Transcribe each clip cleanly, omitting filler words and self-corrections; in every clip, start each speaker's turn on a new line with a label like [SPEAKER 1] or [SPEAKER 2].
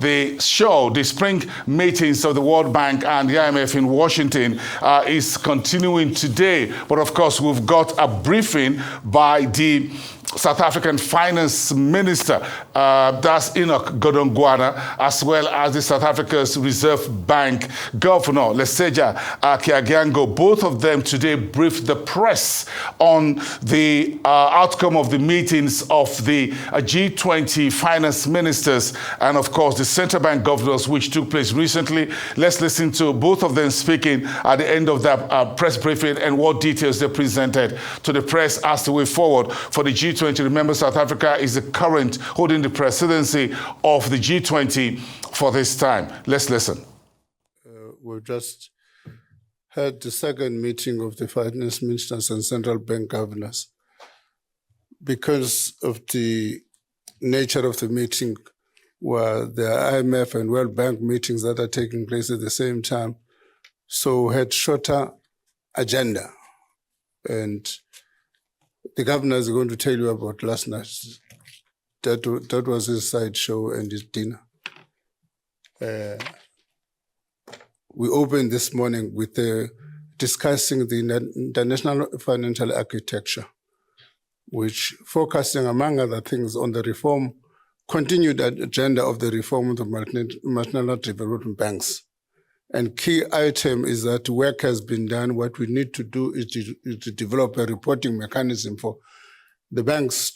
[SPEAKER 1] the spring meetings of the World Bank and the IMF in Washington is continuing today. But of course, we've got a briefing by the South African Finance Minister, that's Enoch Godongwana, as well as the South Africa's Reserve Bank Governor, Leseja Kyagulanyi. Both of them today briefed the press on the outcome of the meetings of the G20 finance ministers and, of course, the central bank governors, which took place recently. Let's listen to both of them speaking at the end of that press briefing and what details they presented to the press as the way forward for the G20. Remember, South Africa is the current holding the presidency of the G20 for this time. Let's listen.
[SPEAKER 2] We've just had the second meeting of the finance ministers and central bank governors. Because of the nature of the meeting, were the IMF and World Bank meetings that are taking place at the same time, so had shorter agenda. And the governor is going to tell you about last night. That was his sideshow and his dinner. We opened this morning with discussing the international financial architecture, which focusing, among other things, on the continued agenda of the reform of the multinational development banks. And key item is that work has been done. What we need to do is to develop a reporting mechanism for the banks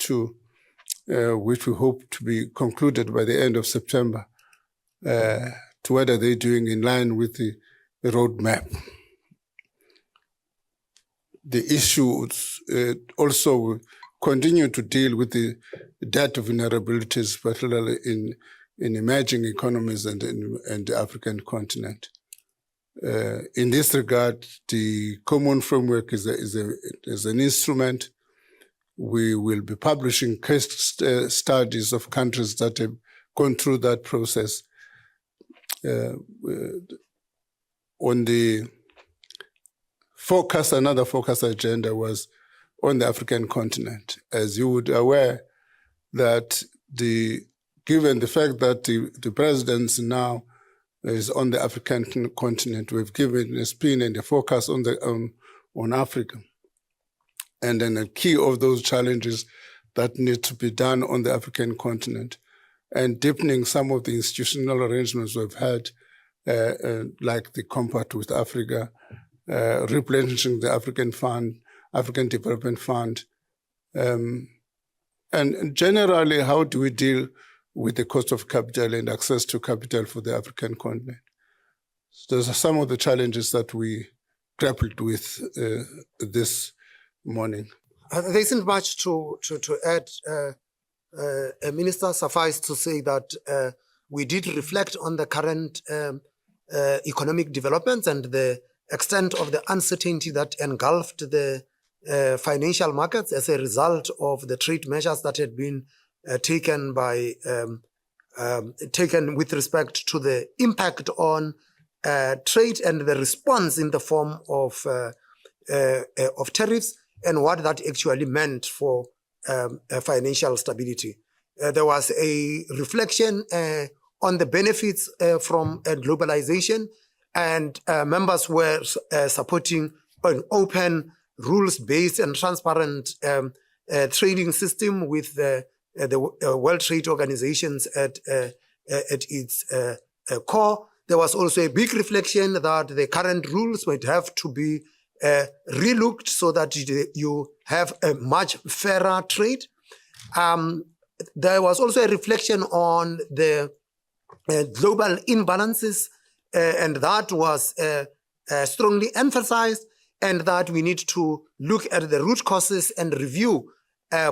[SPEAKER 2] which we hope to be concluded by the end of September, to what are they doing in line with the roadmap. The issues also continue to deal with the debt vulnerabilities, particularly in emerging economies and the African continent. In this regard, the common framework is an instrument. We will be publishing case studies of countries that have gone through that process. On the another focus agenda was on the African continent. As you would be aware, that given the fact that the presidency now is on the African continent, we've given a spin and a focus on Africa. And then a key of those challenges that need to be done on the African continent, and deepening some of the institutional arrangements we've had, like the Compact with Africa, replenishing the African Development Fund, and generally, how do we deal with the cost of capital and access to capital for the African continent? So those are some of the challenges that we grappled with this morning.
[SPEAKER 3] There isn't much to add. Minister, suffice to say that we did reflect on the current economic developments and the extent of the uncertainty that engulfed the financial markets as a result of the trade measures that had been taken with respect to the impact on trade and the response in the form of tariffs and what that actually meant for financial stability. There was a reflection on the benefits from globalization, and members were supporting an open, rules-based and transparent trading system with the World Trade Organizations at its core. There was also a big reflection that the current rules might have to be relooked so that you have a much fairer trade. There was also a reflection on the global imbalances, and that was strongly emphasized, and that we need to look at the root causes and review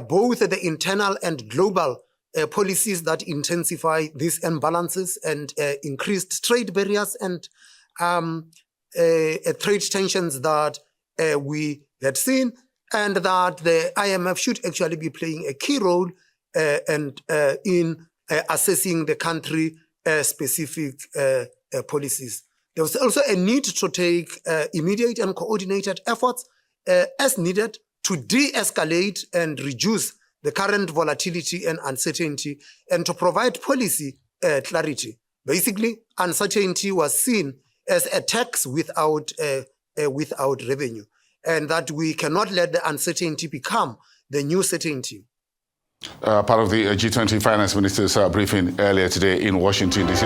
[SPEAKER 3] both the internal and global policies that intensify these imbalances and increased trade barriers and trade tensions that we had seen, and that the IMF should actually be playing a key role in assessing the country-specific policies. There was also a need to take immediate and coordinated efforts as needed to de-escalate and reduce the current volatility and uncertainty, and to provide policy clarity. Basically, uncertainty was seen as a tax without revenue, and that we cannot let the uncertainty become the new certainty.
[SPEAKER 1] Part of the G20 finance ministers briefing earlier today in Washington, D.C.